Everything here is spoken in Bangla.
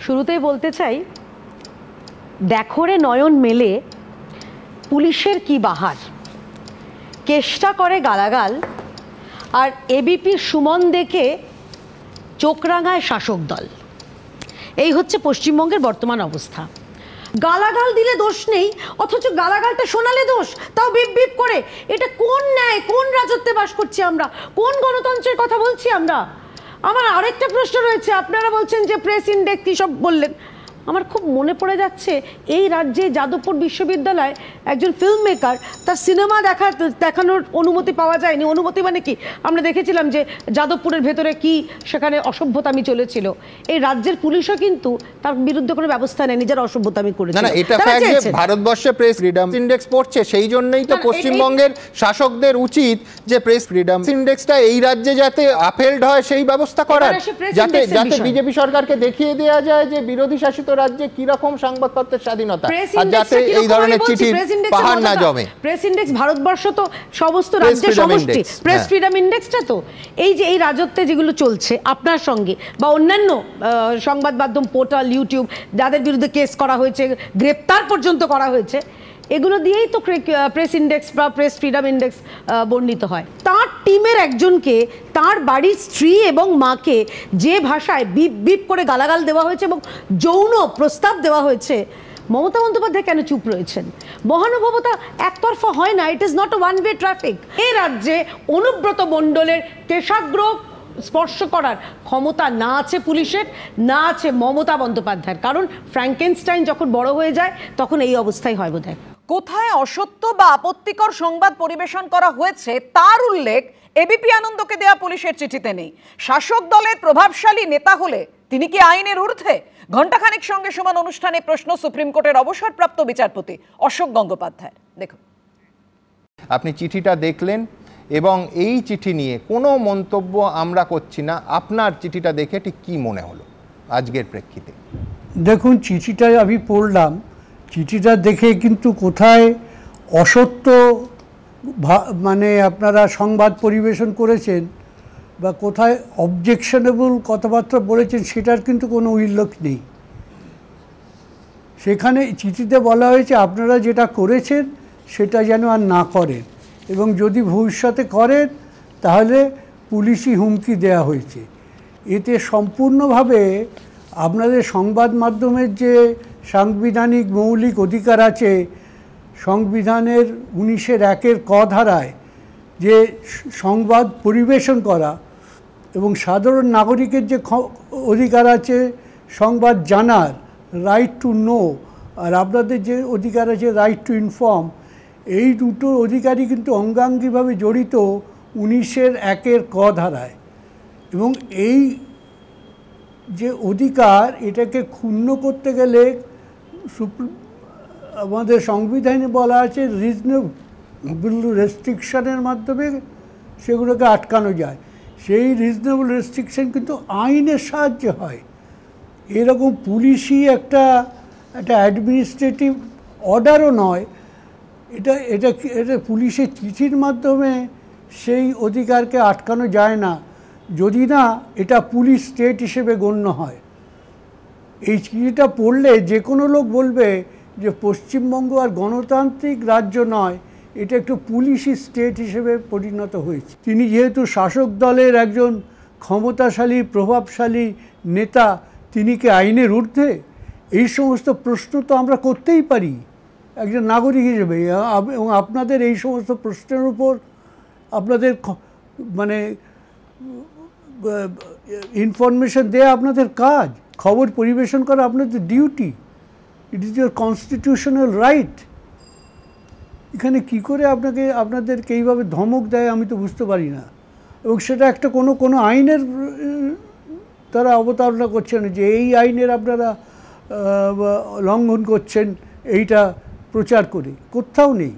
শুরুতেই বলতে চাই, দেখো রে নয়ন মেলে পুলিশের কি বাহার, কেষ্টা করে গালাগাল, আর এবিপি সুমন দেখে চোখ রাঙায় শাসক দল। এই হচ্ছে পশ্চিমবঙ্গের বর্তমান অবস্থা। গালাগাল দিলে দোষ নেই, অথচ গালাগালটা শোনালে দোষ, তাও বিপ বিপ করে। এটা কোন ন্যায়, কোন রাজত্বে বাস করছি আমরা, কোন গণতন্ত্রের কথা বলছি আমরা? আমার আরেকটা প্রশ্ন রয়েছে। আপনারা বলছেন যে প্রেস ইন্ডেক্স কী সব বললেন, আমার খুব মনে পড়ে যাচ্ছে এই রাজ্যে যাদবপুর বিশ্ববিদ্যালয় একজন ফিল্ম মেকার, তার সিনেমা দেখানোর অনুমতি পাওয়া যায়নি। অনুমতি মানে কি, আমরা দেখেছিলাম যে যাদবপুরের ভেতরে কি সেখানে অসভ্যতামি চলেছিল। এই রাজ্যের পুলিশও কিন্তু তার বিরুদ্ধে কোনো ব্যবস্থা নেয়নি যারা অসভ্যতামি করেছে। না, এটা ফ্যাক্ট যে ভারতবর্ষে প্রেস ফ্রিডম ইন্ডেক্স পড়ছে, সেই জন্যই তো পশ্চিমবঙ্গের শাসকদের উচিত যে প্রেস ফ্রিডম ইন্ডেক্সটা এই রাজ্যে যাতে আপহেল্ড হয় সেই ব্যবস্থা করার, যাতে বিজেপি সরকারকে দেখিয়ে দেওয়া যায় যে বিরোধী শাসিত রাজ্যে কি রকম সংবাদপত্রের স্বাধীনতা, আর যাতে এই ধরনের চিঠির পাহাড় না জমে। প্রেস ইন্ডেক্স ভারতবর্ষ তো সমস্ত রাজ্যের সমষ্টি, প্রেস ফ্রিডম ইন্ডেক্সটা তো এই যে এই রাজত্বে যেগুলো চলছে আপনার সঙ্গে বা অন্যান্য সংবাদ মাধ্যম, পোর্টাল, ইউটিউব, যাদের বিরুদ্ধে কেস করা হয়েছে, গ্রেপ্তার পর্যন্ত করা হয়েছে, এগুলো দিয়েই তো প্রেস ইন্ডেক্স বা প্রেস ফ্রিডম ইন্ডেক্স বর্ণিত হয়। তার টিমের একজনকে, তার বাড়ির স্ত্রী এবং মাকে যে ভাষায় বিপ বিপ করে গালাগাল দেওয়া হয়েছে এবং যৌন প্রস্তাব দেওয়া হয়েছে, মমতা বন্দ্যোপাধ্যায় কেন চুপ রয়েছেন? মহানুভবতা একতরফা হয় না, it is not a one way traffic. এই রাজ্যে অনুব্রত মণ্ডলের কেশাগ্র স্পর্শ করার ক্ষমতা না আছে পুলিশের, না আছে মমতা বন্দ্যোপাধ্যায়ের। কারণ ফ্র্যাঙ্কেনস্টাইন যখন বড় হয়ে যায় তখন এই অবস্থাই হয় বোধহয়। কোথায় অসত্য বা আপত্তিকর সংবাদ পরিবেশন করা হয়েছে তার উল্লেখ এবিপি আনন্দকে দেয়া পুলিশের চিঠিতে নেই। শাসক দলের প্রভাবশালী নেতা হলে তিনি কি আইনের ঊর্ধ্বে? ঘণ্টাখানেক সঙ্গে সমান অনুষ্ঠানে প্রশ্ন সুপ্রিম কোর্টের অবসরপ্রাপ্ত বিচারপতি অশোক গঙ্গোপাধ্যায়। দেখুন, আপনি চিঠিটা দেখলেন এবং এই চিঠি নিয়ে কোনো মন্তব্য আমরা করছি না। আপনার চিঠিটা দেখে ঠিক কী মনে হলো আজকের প্রেক্ষিতে? দেখুন, চিঠিটা আমি পড়লাম, চিঠিটা দেখে কিন্তু কোথায় অসত্য মানে আপনারা সংবাদ পরিবেশন করেছেন বা কোথায় অবজেকশনেবল কথাবার্তা বলেছেন সেটার কিন্তু কোনো উল্লেখ নেই। সেখানে চিঠিতে বলা হয়েছে আপনারা যেটা করেছেন সেটা যেন আর না করেন, এবং যদি ভবিষ্যতে করেন তাহলে পুলিশি হুমকি দেয়া হয়েছে। এতে সম্পূর্ণভাবে আপনাদের সংবাদ মাধ্যমের যে সাংবিধানিক মৌলিক অধিকার আছে, সংবিধানের 19-1 ক ধারায় যে সংবাদ পরিবেশন করা এবং সাধারণ নাগরিকের যে অধিকার আছে সংবাদ জানার, রাইট টু নো, আর আপনাদের যে অধিকার আছে রাইট টু ইনফর্ম, এই দুটো অধিকারই কিন্তু অঙ্গাঙ্গিভাবে জড়িত 19-1 ক ধারায়। এবং এই যে অধিকার, এটাকে ক্ষুণ্ণ করতে গেলে আমাদের সংবিধানে বলা আছে রিজনেবল রেস্ট্রিকশনের মাধ্যমে সেগুলোকে আটকানো যায়। সেই রিজনেবল রেস্ট্রিকশন কিন্তু আইনের সাহায্যে হয়। এরকম পুলিশি একটা অ্যাডমিনিস্ট্রেটিভ অর্ডারও নয়, এটা এটা এটা পুলিশের চিঠির মাধ্যমে সেই অধিকারকে আটকানো যায় না, যদি না এটা পুলিশ স্টেট হিসেবে গণ্য হয়। এই চিঠিটা পড়লে যে কোনো লোক বলবে যে পশ্চিমবঙ্গ আর গণতান্ত্রিক রাজ্য নয়, এটা একটু পুলিশি স্টেট হিসেবে পরিণত হয়েছে। তিনি যেহেতু শাসক দলের একজন ক্ষমতাশালী প্রভাবশালী নেতা, তিনি কি আইনের ঊর্ধ্বে? এই সমস্ত প্রশ্ন তো আমরা করতেই পারি একজন নাগরিক হিসেবে, এবং আপনাদের এই সমস্ত প্রশ্নের উপর আপনাদের মানে ইনফরমেশন দেয়া আপনাদের কাজ, খবর পরিবেশন করা আপনাদের duty, it is your constitutional right. এখানে কি করে আপনাদেরকে এইভাবে ধমক দেয় আমি তো বুঝতে পারি না। এবং সেটা একটা কোনো আইনের তারা অবতারণা করছেন যে এই আইনের আপনারা লঙ্ঘন করছেন, এইটা প্রচার করে কোথাও নেই।